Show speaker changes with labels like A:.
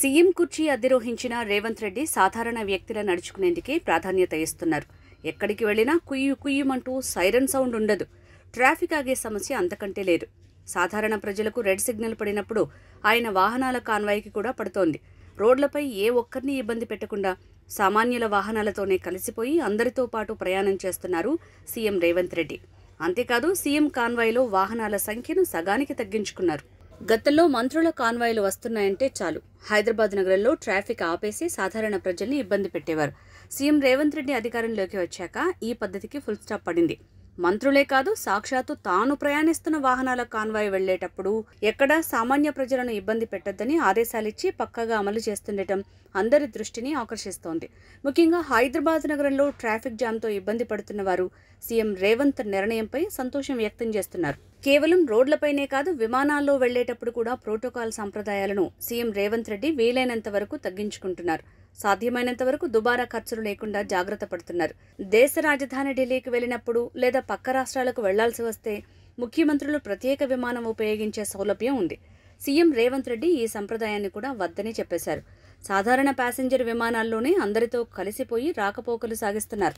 A: CM కుర్చీ అధిరోహించిన రేవంత్ రెడ్డి సాధారణ వ్యక్తుల నడుచుకునేందుకే ప్రాధాన్యత ఇస్తున్నారు. ఎక్కడికి వెళ్లినా కుయ్యు కుయ్యుమంటూ సైరన్ సౌండ్ ఉండదు. ట్రాఫిక్ ఆగే సమస్య అంతకంటే లేదు. సాధారణ ప్రజలకు రెడ్ సిగ్నల్ పడినప్పుడు ఆయన వాహనాల కాన్వాయ్కి కూడా పడుతోంది. రోడ్లపై ఏ ఒక్కరిని ఇబ్బంది పెట్టకుండా సామాన్యుల వాహనాలతోనే కలిసిపోయి అందరితో పాటు ప్రయాణం చేస్తున్నారు సీఎం రేవంత్ రెడ్డి. అంతేకాదు సీఎం కాన్వాయ్లో వాహనాల సంఖ్యను సగానికి తగ్గించుకున్నారు. గతంలో మంత్రుల కాన్వాయ్లు వస్తున్నాయంటే చాలు హైదరాబాద్ నగరంలో ట్రాఫిక్ ఆపేసి సాధారణ ప్రజల్ని ఇబ్బంది పెట్టేవారు. సీఎం రేవంత్ రెడ్డి అధికారంలోకి వచ్చాక ఈ పద్ధతికి ఫుల్ స్టాప్ పడింది. మంత్రులే కాదు, సాక్షాత్తు తాను ప్రయాణిస్తున్న వాహనాల కాన్వాయ్ వెళ్లేటప్పుడు ఎక్కడా సామాన్య ప్రజలను ఇబ్బంది పెట్టొద్దని ఆదేశాలిచ్చి పక్కాగా అమలు చేస్తుండటం అందరి దృష్టిని ఆకర్షిస్తోంది. ముఖ్యంగా హైదరాబాద్ నగరంలో ట్రాఫిక్ జామ్తో ఇబ్బంది పడుతున్న వారు సీఎం రేవంత్ నిర్ణయంపై సంతోషం వ్యక్తం చేస్తున్నారు. కేవలం రోడ్లపైనే కాదు, విమానాల్లో వెళ్లేటప్పుడు కూడా ప్రోటోకాల్ సంప్రదాయాలను సీఎం రేవంత్ రెడ్డి వీలైనంత వరకు తగ్గించుకుంటున్నారు. సాధ్యమైనంత వరకు దుబారా ఖర్చులు లేకుండా జాగ్రత్త పడుతున్నారు. దేశ రాజధాని ఢిల్లీకి వెళ్లినప్పుడు లేదా పక్క రాష్ట్రాలకు వెళ్లాల్సి వస్తే ముఖ్యమంత్రులు ప్రత్యేక విమానం ఉపయోగించే సౌలభ్యం ఉంది. సీఎం రేవంత్ రెడ్డి ఈ సంప్రదాయాన్ని కూడా వద్దని చెప్పేశారు. సాధారణ ప్యాసింజర్ విమానాల్లోనే అందరితో కలిసిపోయి రాకపోకలు సాగిస్తున్నారు.